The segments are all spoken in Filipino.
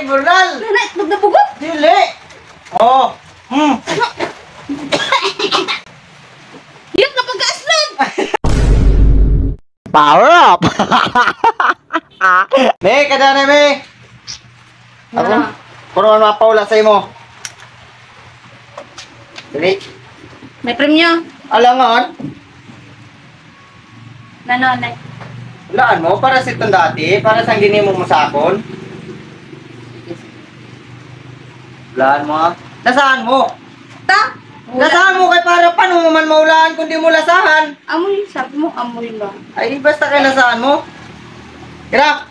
burnal. Nana, itlog na bugot. Dili. Oh. Iyok na pagkaaslog. Power up. May kada na may. Ako. Puro mga paula sa imo. Dili. May premyo. Alangan. Nanonay. Laan mo para sa itong dati, para sa ginimo mo sa akon. Laan mo ha. Nasaan mo? Ta. Nasaan mo kay para paano mo man maulaan kung di mo lasahan? Amoy, sabi mo, amoy lang. Ay, basta kay nasaan mo. Kira.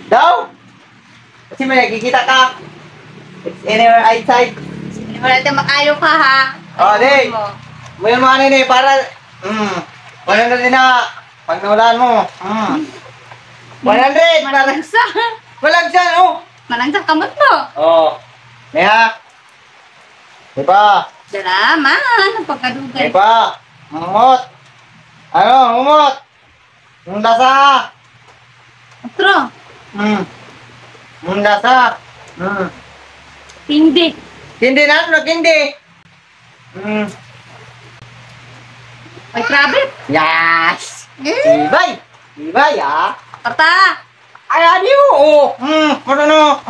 Daw. Kasi may nakikita ka. It's anywhere outside. Hindi mo natin makayo ka ha. Oh, di. May mga nini para... Wala na din na. Pag naulaan mo. 100. Para... Malangsa. Walang dyan, oh. Malangsa kamot mo. Oh. May ha. May pa. Salamat. Ang pagkadugay. May pa. Humot. Ano, humot. Yung lasa. Otro. Yung lasa. Hindi. Hindi na, hindi. May krabit. Yes! Ibay! Ibay, ah! Karta. Ay, adiyo! Oh! Ano?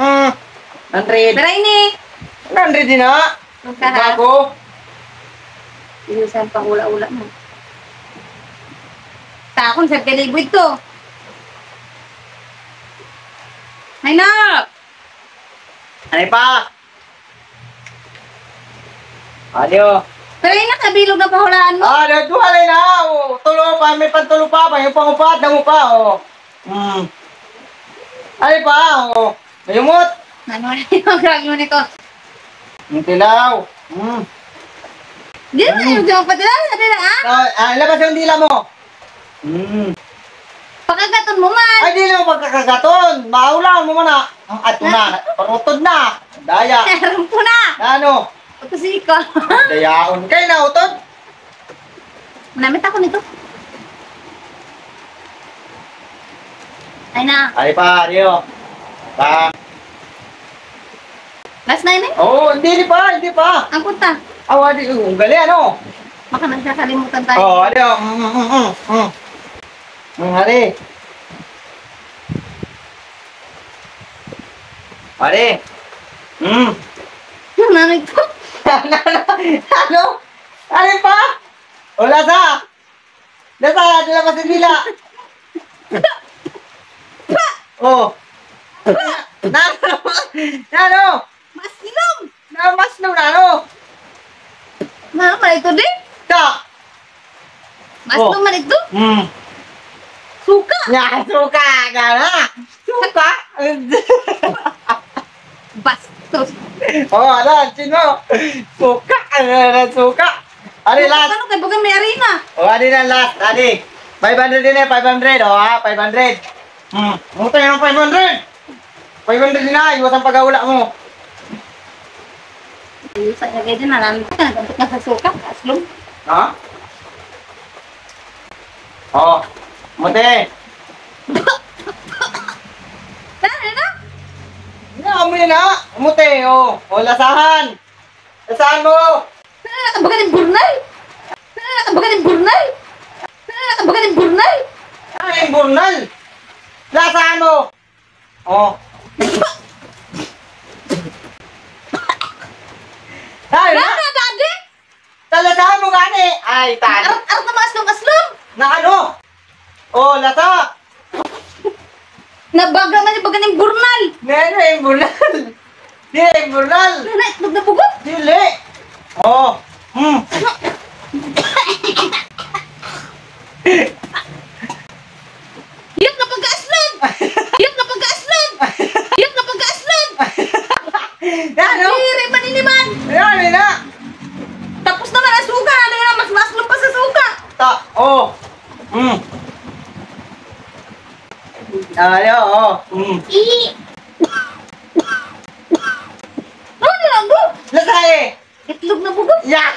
100. Pero ini. 100 din na! Magkaha. Bago! Inusan pang ula-ula mo. Takon sa kalibod to. Ay na! Ano pa? Adiyo! Pero yung nakabilog na pahulaan mo. Ah, nagduhalay na! Oh, tulo pa, may pantulo pa, yung pangupat na mo pa, oh. Ano pa, oh. Mayumot! Ano na yung gragyo nito? Yung tilaw. Di naman yung diyo pa dila. Ano na ah? Labas yung dila mo. Pagkagaton mo man. Ay, di mo pagkakagaton. Maulang mo na. Ato na, parutod na. Daya. Meron po na. Ano? Pagkasi ko. Dayaon kay na utod. Manamit ako nito. Ay na. Ay pa, Rio. Pa. Last na yun eh. Oh, hindi pa. Ang punta. Awa di, gali ano? Baka nagkakalimutan tayo. Oh, Rio. Hari. Hari. Nanay ko. Ano? Ano pa? O, lasa. Lasa, dilabas yung dila. Oh. Nano? Mas ilong. Namas nung nano? Naman ito din. Ka. Mas Oh. naman ito. Suka. Ya, suka ka na. Suka. Bastos. Oh, ala, sino? Suka. Suka. Ari, last. Ano kay Bugay may arena? Oh, ari na last. Ari. 500 din eh, 500. Oh, ha, 500. Mutay ng 500. 500 din na, iwasan pag-aula mo. Sa lagay din na namin. Nagambit nga sa suka. Aslong. Ha? Oh, mute. Tara na. Amoy na. Mute, oh. O, lasahan. Lasahan mo. Nakabagan yung burnay. Nakabagan yung burnay. Nakabagan yung burnay. Ay, burnal. Lasahan mo. Oh. Ay, na. Naka, dadi. Talasahan mo gani. Ay, tani. Arat na maaslong aslong. Na ano? Oh, lasa. Nabaga man yung bagan yung burnal. Nene, yung burnal. Di, yung burnal. Nana, itlog na bugot. Dili. Oh. Iyok na pagkaaslog. Iyok na pagkaaslog. Iyok na pagkaaslog. Ano? Diri maniniman. Ano na? Tapos naman ang suka. Ano na, mas maaslong pa sa suka. Oh. Ayo, oh. Ano na, go? Lasay. Itlog na bugot. Yeah.